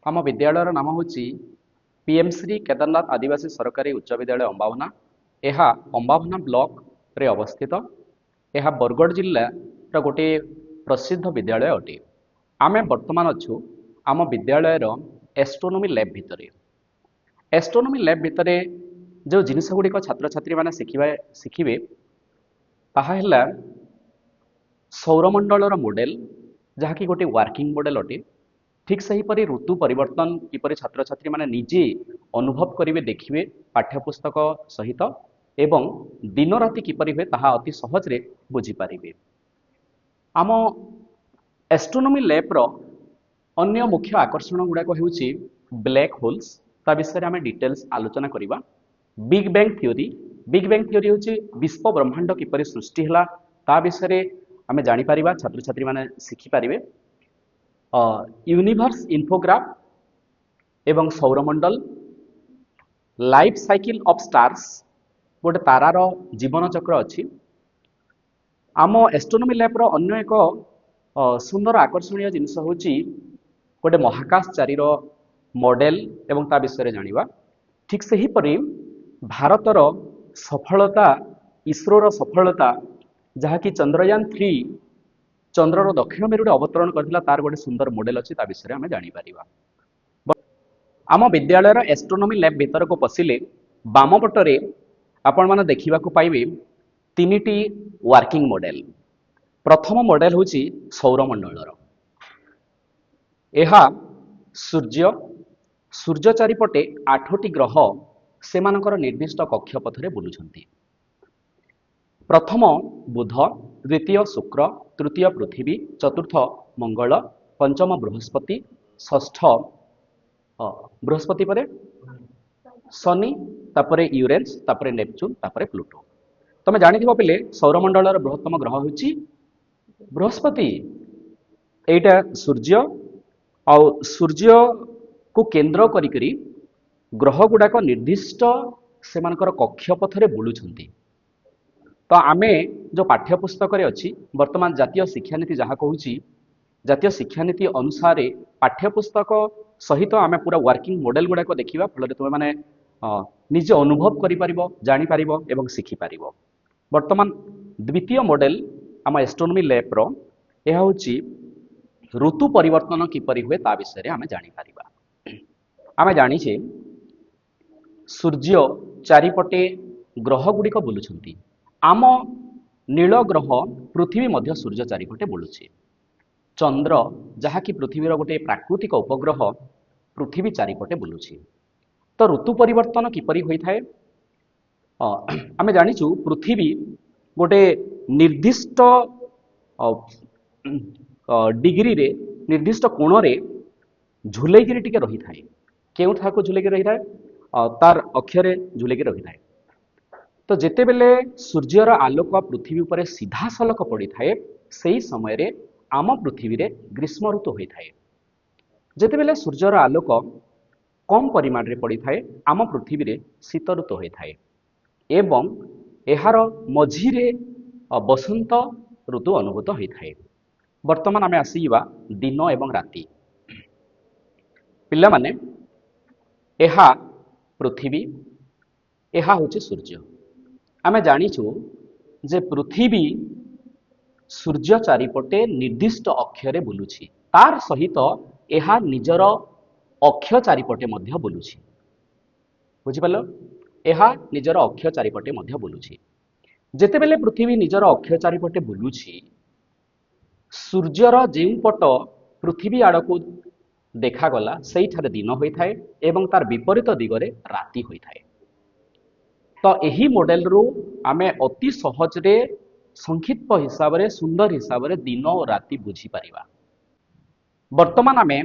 आम विद्यालयर नाम हूँ पीएम श्री केदारनाथ आदिवासी सरकारी उच्च विद्यालय अंबाभना। यह अंबाभना ब्लॉक रे अवस्थित। यह बरगढ़ जिल्लार गोटे प्रसिद्ध विद्यालय अटे। आमे वर्तमान अच्छु आम विद्यालयर एस्ट्रोनोमी लैब भितर। एस्ट्रोनोमी लैब भितर जो जिनिस गुड़िक छात्र छात्री मैंने शिखिबे ताहा हैला सौरमंडलर मॉडल जहाँकि गोटे वर्किंग मॉडल अटे। ठीक सहीपरि ऋतु परिवर्तन किपरि छात्र छात्री मैंने निजे अनुभव करेंगे देखिए पाठ्यपुस्तक सहित एवं दिन राति किपरि हुए ताहा अति सहज रे बुझी पारिबे। आम एस्ट्रोनोमी लैब्र अन्य मुख्य आकर्षण गुड़ाक होउछि ब्लैक होल्स। ता विषय आम डिटेल्स आलोचना करिबा। बिग बैंग थ्योरी होउछि विश्व ब्रह्मांड किपरि सृष्टि हला ता विषय आम जानि पारिबा, छात्र छात्री माने शिखि पारिबे। यूनिवर्स इन्फोग्राफ एवं सौरमंडल लाइफ साइकिल ऑफ स्टार्स गोटे तारार जीवन चक्र अच्छी। आम एस्ट्रोनोमी लैब्र अन्य एक सुंदर आकर्षणीय जिनस होची गोटे महाकाशचारीर मॉडल एवं ता विषय जानिबा। ठीक सही परि भारतर सफलता, इसरोर सफलता जहाँकि चंद्रयान 3 चंद्रर दक्षिण मेरुरे अवतरण करथिला तार गोटे सुंदर मॉडल अच्छी ता विषय आम जानि पारिबा। आम विद्यालयर एस्ट्रोनोमी लैब भीतर को पशिले बाम पटरे आपण माने देखिबा को पाइबे तीनिटी वर्किंग मॉडल। प्रथम मॉडल होची सौरमंडलर। एहा सूर्य चारिपटे 8टी ग्रह सेमानकर निर्दिष्ट कक्षपथरे बुलुछंती। प्रथम बुध, द्वितीय शुक्र, तृतीय पृथ्वी, चतुर्थ मंगल, पंचम बृहस्पति, षष्ठ बृहस्पति परे शनि, तापरे यूरेनस, तापरे नेपच्यून, तापरे प्लूटो। तमे जानिथिबो पिले सौरमंडलर बृहत्तम ग्रह होची बृहस्पति। एटा सूर्य और सूर्य को केंद्र करी ग्रह गुड़ाक निर्दिष्ट सेमानकर कक्षपथरे बुलुछंती। तो आमे जो पाठ्यपुस्तक अच्छी वर्तमान जातीय शिक्षानीति जहाँ कहूँ जातीय शिक्षानीति अनुसार पाठ्यपुस्तक सहित आमे पूरा वर्किंग मॉडल गुड़ाक देखा फल तुम मैंने निजे अनुभव कर एवं शिखिपार। वर्तमान द्वितीय मॉडल आम एस्ट्रोनोमी लैब्र यह हूँ ऋतु परिवर्तन किपरि हुए ता विषय आम जापर। आम जाचे सूर्य चारिपटे ग्रह गुड़िक बुलुछंती। आम नील ग्रह पृथ्वी मध्य सूर्य चारिपटे बुलुछि। चंद्र जहाँकि पृथ्वीर गोटे प्राकृतिक उपग्रह पृथ्वी चारिपटे बुलुछि। तो ऋतु परिवर्तन किपरि होई थाए आमे जानिछु पृथ्वी गोटे निर्दिष्ट डिग्री रे निर्दिष्ट कोण रे झुलेगिरी टिके रही थाए। केउ था को झुलेगिरी रही थाए तार अक्षरे झुलेगिरी रही थाए। तो जेते बेले सूर्यर आलोक पृथ्वी उपरे सीधा सलक पड़ी थाए सेही समय रे आम पृथ्वी रे ग्रीष्म ऋतु होई थाए। जेते बेले सूर्यर आलोक कम परिमाण रे पड़ी थाए आम पृथ्वी रे शीत ऋतु होई थाए एवं एहार मझिरे बसंत ऋतु अनुभूत होई थाए। वर्तमान आमे आसीबा दिन एवं राति। पिला माने एहा पृथ्वी एहा होची सूर्य। आमे जानिछु जे पृथ्वी सूर्य चारिपटे निर्दिष्ट अक्षरे बुलुछि तार सहित एहा निजर अक्ष चारिपटे मध्य बुलुछि। बुझि पालो एहा निजर अक्ष चारिपटे मध्य बुलुछि। जेते बेले पृथ्वी निजर अक्ष चारिपटे बुलुछि सूर्यर जेउ पट पृथ्वी आड़कू देखा गला सेही ठारे दिन होई थाए एवं तार विपरीत दिगरे राति होई थाए। तो यही मॉडल रु आमे अति सहज रे संक्षिप्त हिसाब रे सुंदर हिसाब रे दिन और राति बुझी पारिबा। वर्तमान आमे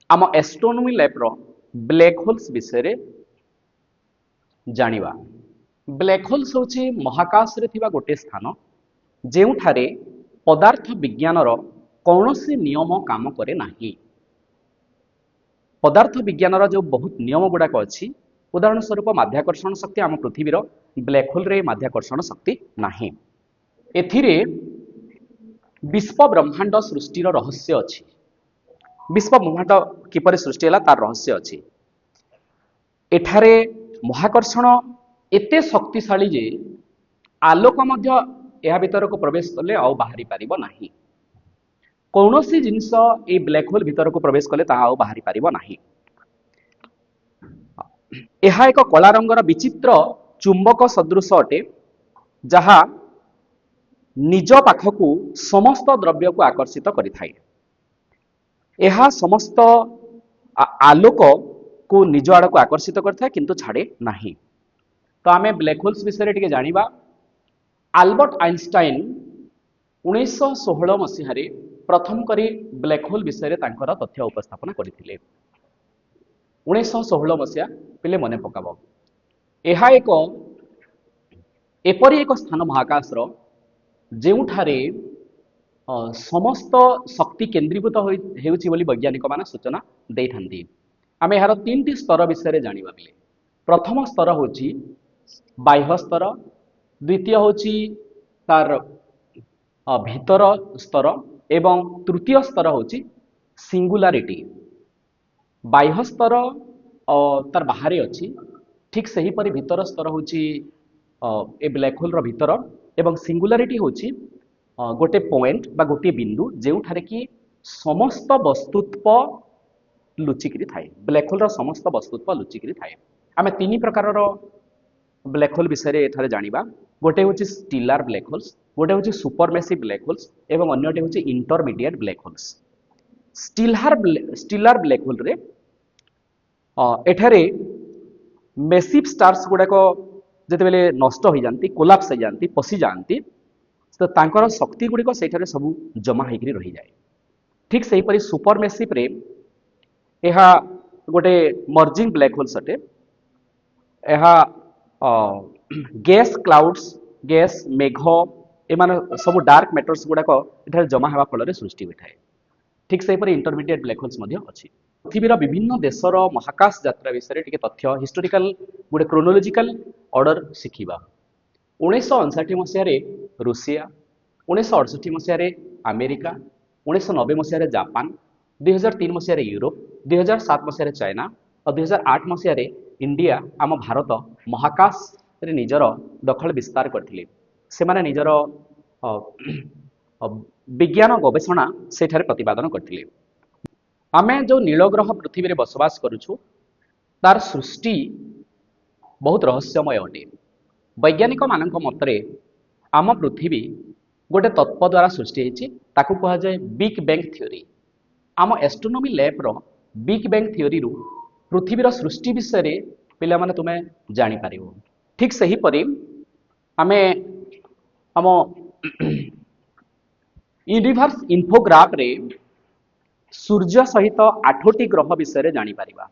आम एस्ट्रोनोमी लैब्र ब्लैक होल्स विषय रे जानिबा। ब्लैक होल्स होची महाकाश रे थिबा गोटे स्थान जेउठारे पदार्थ विज्ञानर कौनसी नियम काम करे नाही। पदार्थ विज्ञानर जो बहुत नियम गुड़ाक अच्छी उदाहरण स्वरूप माध्याकर्षण शक्ति आम पृथ्वीर ब्लैक होल रे माध्याकर्षण शक्ति नाही। एथिरे विश्व ब्रह्मांड सृष्टिर रहस्य अच्छी। विश्व ब्रह्मांड किपर सृष्टि है तार रहस्य अच्छी एठारे महाकर्षण एते शक्तिशाली जे आलोक मध्य यह भीतर को प्रवेश कले आउ बाहरी पारिबो नाही कौनसी जिनस ए ब्लैक होल भीतर को प्रवेश कले ताहा आउ बाहरी पारिबो नाही यह एक कला रंगर विचित्र चुंबक सदृश अटे जहा निज पाखकू समस्त द्रव्य को आकर्षित करिथाए यह समस्त आलोक को निज आड़ को आकर्षित करता किंतु छाड़े नहीं तो आम ब्लैक होल्स विषय टे जाना आल्बर्ट आइंस्टाइन 1916 मसीह प्रथम करी ब्लैक होल विषय तांकर तथ्य उपस्थापन करथिले 1916 मसीहा पिले मन पकाब यह एक एपरी एक स्थान महाकाशर जेउठारे समस्त शक्ति केन्द्रीभूत होउछि बोली वैज्ञानिक माने सूचना देइथांती आमे यार 3टी स्तर विषय जानिबा बिले प्रथम स्तर होछि बाह्य स्तर द्वितीय होछि तार भीतर स्तर एवं तृतीय स्तर होछि सिंगुलारिटी बाह्य स्तर तार बाहर अच्छी ठीक सही परि भीतर स्तर होछि ए ब्लैक होल रो भीतर एवं सिंगुलारिटी होछि गोटे पॉइंट बा गोटे बिंदु जेउठारे कि समस्त वस्तुत्व लुचिकरी थाए ब्लैक होल रो समस्त वस्तुत्व लुचिकरी थाए आमे 3 प्रकार रो ब्लैक होल विषय एथारे जानिबा गोटे होछि स्टिलार ब्लैक होल्स गोटे होछि सुपरमेसिव ब्लैक होल्स एवं अन्यटे होछि intermediate black holes stellar black hole रे एठारे मेसिव स्टार्स गुड़ाक जिते बेले नष्ट हो जाती कोलाप्स हो जाती पशि जाती तो तांकर शक्ति गुड़िक से सब जमा होकर रही जाए ठीक से हीपरि सुपरमेसिव रे यह गोटे मर्जिंग ब्लैक होल्स अटे यह गैस क्लाउड्स गैस मेघ एमान सब डार्क मैटर्स गुड़ाक एठारे जमा होगा फल सृष्टि होता है ठीक से हीपरि इंटरमीडिएट ब्लैक होल्स अच्छी पृथ्वीर विभिन्न देशर महाकाश यात्रा विषय टिके तथ्य हिस्टोरिकल गोटे क्रोनोलोजिकल ऑर्डर शिखिबा 1959 मसीह रूसिया 1968 मसीह अमेरिका 1990 मसीह जापान 2003 मसीह यूरोप 2007 मसीह चाइना और 2008 मसीह इंडिया आम भारत महाकाश रे निजर दखल विस्तार करथिले सेमाने निजर विज्ञान गवेषणा सेठारे प्रतिपादन करथिले आमे जो नीलग्रह पृथ्वी रे बसवास करूछु तार सृष्टि बहुत रहस्यमय अटे वैज्ञानिक मानक मतरे आम पृथ्वी गोटे तत्व द्वारा सृष्टि होइछि ताकू कहा जाय बिग बैंग थ्योरी आम एस्ट्रोनॉमी लैब रो बिग बैंग थ्योरी रु पृथ्वीर सृष्टि विषय रे पिला माने तुमे जानि पारिबो ठीक सही परि आमे आम यूनिवर्स इन्फोग्राफ रे सूर्य सहित 8टी ग्रह विषय जानी पारिबा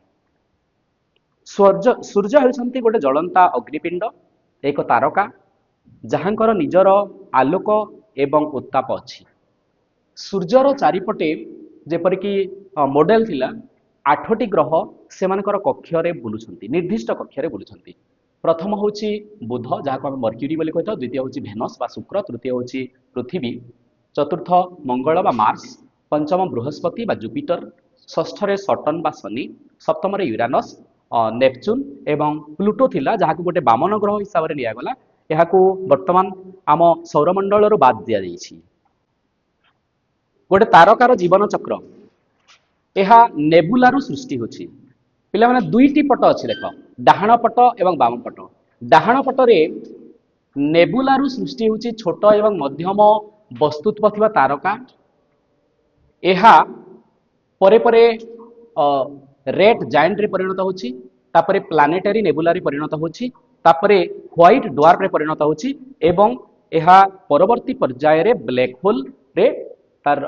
सूर्य होइछंती गोटे जलंता अग्निपिंड एक तारका जहांकर निजर आलोक एवं उत्ताप अछि सूर्यर चारिपटे जेपरिक मॉडल थिला 8टी ग्रह सेमानकर कक्षरे बुलुछंती निर्दिष्ट कक्षरे बुलुछंती प्रथम होछि बुध जहाको हम मर्क्यूरी बोली कहता द्वितीय होछि भेनस बा शुक्र तृतीय होछि पृथ्वी चतुर्थ मंगल बा मार्स पंचम बृहस्पति बा जुपिटर षष्ठ रे सटर्न बा शनि सप्तम रे यूरानस नेपच्यून एवं प्लूटो थिला जहाको गोटे वामन ग्रह हिसाब रे लिया गला यहाको वर्तमान आम सौरमंडल रो बाद दिया जाइछि गोटे तारकार जीवन चक्र यह नेबुलारू सृष्टि होछि पिला माने दुईटी पट अछि देख डाहाण पट एवं वाम पट डाहाण पटरे नेबुलारू सृष्टि होछि छोट एवं मध्यम वस्तुत्व थिबा तारका एहा परे परे रेड जायंट रे परिणत होछि तापरे प्लानेटरी नेबुलारी परिणत होछि तापरे व्हाइट ड्वार्फ रे परिणत होछि एवं एहा परवर्ती पर्याय रे ब्लैक होल रे तार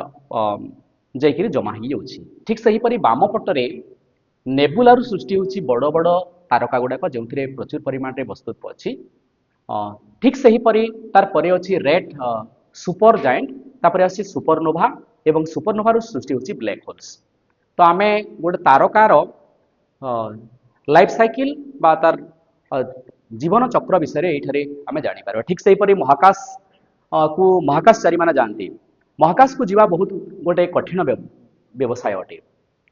जाइकरी जमा हो जाउछि ठीक सही परि वाम पटरे नेबुलारू सृष्टि होछि बड़ बड़ तारका गुड़ाक जो प्रचुर परिमाण रे वस्तुत्व अछि ठीक सही परि तार परे अछि रेड सुपर जायंट तापरे अछि सुपरनोवा एवं सुपरनोवा रो सृष्टि होछि ब्लैक होल्स तो आमे गोटे तारकार लाइफ साइकिल बा तार जीवन चक्र विषय ये आमे जानि पारबा ठीक सही परि महाकाश को महाकाशचारी माने जानती महाकाश को जीवा बहुत गोटे कठिन व्यवसाय अटे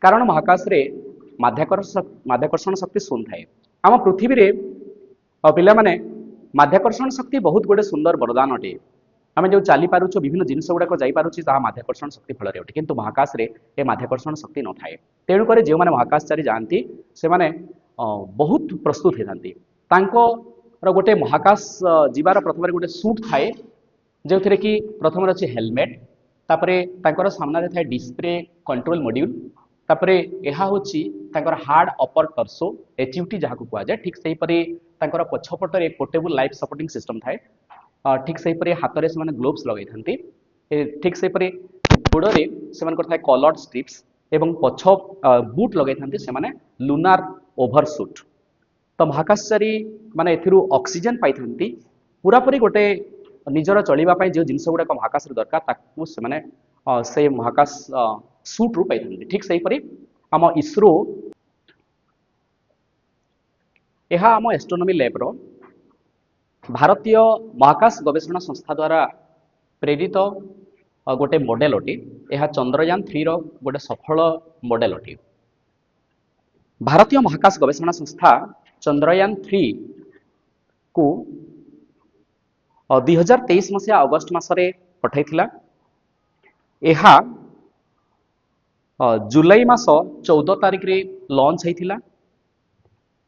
କାରଣ ମହାକାଶରେ ମାଧ୍ୟାକର୍ଷଣ ଶକ୍ତି ଶୂନ ଥାଏ। ଆମ ପୃଥିବୀରେ ପିଲାମାନେ ମାଧ୍ୟାକର୍ଷଣ ଶକ୍ତି ବହୁତ ଗୋଟେ ସୁନ୍ଦର ବରଦାନ ଅଟେ। ଆମେ ଯେଉଁ ଚାଲିପାରୁଛୁ ବିଭିନ୍ନ ଜିନିଷ ଗୁଡ଼ାକ ଯାଇପାରୁଛି ତାହା ମାଧ୍ୟାକର୍ଷଣ ଶକ୍ତି ଫଳରେ ଅଟେ, କିନ୍ତୁ ମହାକାଶରେ ଏ ମାଧ୍ୟାକର୍ଷଣ ଶକ୍ତି ନଥାଏ। ତେଣୁକରି ଯେଉଁମାନେ ମହାକାଶଚାରୀ ଯାଆନ୍ତି ସେମାନେ ବହୁତ ପ୍ରସ୍ତୁତ ହୋଇଥାନ୍ତି। ତାଙ୍କର ଗୋଟେ ମହାକାଶ ଯିବାର ପ୍ରଥମରେ ଗୋଟେ ସୁଟ୍ ଥାଏ, ଯେଉଁଥିରେ କି ପ୍ରଥମରେ ଅଛି ହେଲମେଟ୍, ତାପରେ ତାଙ୍କର ସାମ୍ନାରେ ଥାଏ ଡିସ୍ପ୍ଲେ କଣ୍ଟ୍ରୋଲ ମଡ୍ୟୁଲ, ତାପରେ ଏହା ହେଉଛି ତାଙ୍କର ହାର୍ଡ ଅପର ଟର୍ସୋ ଏଚ୍ୟୁଟି ଯାହାକୁ କୁହାଯାଏ। ଠିକ୍ ସେହିପରି ତାଙ୍କର ପଛପଟରେ ପୋର୍ଟେବୁଲ ଲାଇଫ୍ ସପୋର୍ଟିଂ ସିଷ୍ଟମ ଥାଏ। ଠିକ୍ ସେହିପରି ହାତରେ ସେମାନେ ଗ୍ଲୋଭ୍ସ ଲଗାଇଥାନ୍ତି। ଠିକ୍ ସେହିପରି ଗୋଡ଼ରେ ସେମାନଙ୍କର ଥାଏ କଲର୍ଡ ଷ୍ଟ୍ରିପ୍ସ ଏବଂ ପଛ ବୁଟ୍ ଲଗାଇଥାନ୍ତି ସେମାନେ ଲୁନାର ଓଭରସୁଟ୍। ତ ମହାକାଶଚାରୀ ମାନେ ଏଥିରୁ ଅକ୍ସିଜେନ ପାଇଥାନ୍ତି। ପୁରାପୁରି ଗୋଟେ ନିଜର ଚଳିବା ପାଇଁ ଯେଉଁ ଜିନିଷ ଗୁଡ଼ାକ ମହାକାଶରେ ଦରକାର ତାକୁ ସେମାନେ ସେ ମହାକାଶ ସୁଟ୍ରୁ ପାଇଥାନ୍ତି। ଠିକ୍ ସେହିପରି ଆମ ଇସ୍ରୋ, ଏହା ଆମ ଏଷ୍ଟ୍ରୋନୋମି ଲ୍ୟାବ୍ର ଭାରତୀୟ ମହାକାଶ ଗବେଷଣା ସଂସ୍ଥା ଦ୍ୱାରା ପ୍ରେରିତ ଗୋଟେ ମଡେଲ ଅଟେ। ଏହା ଚନ୍ଦ୍ରୟାନ 3ର ଗୋଟେ ସଫଳ ମଡେଲ ଅଟେ। ଭାରତୀୟ ମହାକାଶ ଗବେଷଣା ସଂସ୍ଥା ଚନ୍ଦ୍ରୟାନ 3କୁ 2023 ମସିହା ଅଗଷ୍ଟ ମାସରେ ପଠାଇଥିଲା। ଏହା ଜୁଲାଇ ମାସ 14 ତାରିଖରେ ଲଞ୍ଚ ହୋଇଥିଲା।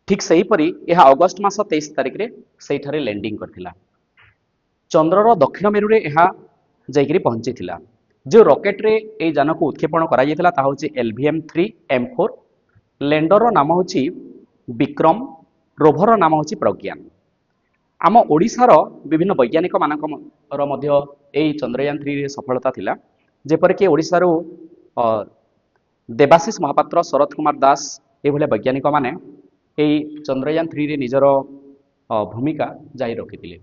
ଠିକ୍ ସେହିପରି ଏହା ଅଗଷ୍ଟ ମାସ 23 ତାରିଖରେ ସେଇଠାରେ ଲ୍ୟାଣ୍ଡିଂ କରିଥିଲା। ଚନ୍ଦ୍ରର ଦକ୍ଷିଣ ମେରୁରେ ଏହା ଯାଇକରି ପହଞ୍ଚିଥିଲା। ଯେଉଁ ରକେଟରେ ଏହି ଯାନକୁ ଉତ୍କ୍ଷେପଣ କରାଯାଇଥିଲା ତାହା ହେଉଛି LVM-3M4। ଲ୍ୟାଣ୍ଡରର ନାମ ହେଉଛି ବିକ୍ରମ, ରୋଭରର ନାମ ହେଉଛି ପ୍ରଜ୍ଞାନ। ଆମ ଓଡ଼ିଶାର ବିଭିନ୍ନ ବୈଜ୍ଞାନିକମାନଙ୍କର ମଧ୍ୟ ଏହି ଚନ୍ଦ୍ରୟାନ 3ରେ ସଫଳତା ଥିଲା। ଯେପରିକି ଓଡ଼ିଶାରୁ ଦେବାଶିଷ ମହାପାତ୍ର, ଶରତ କୁମାର ଦାସ ଏଭଳିଆ ବୈଜ୍ଞାନିକମାନେ ଏହି ଚନ୍ଦ୍ରୟାନ 3ରେ ନିଜର ଭୂମିକା ଜାରି ରଖିଥିଲେ।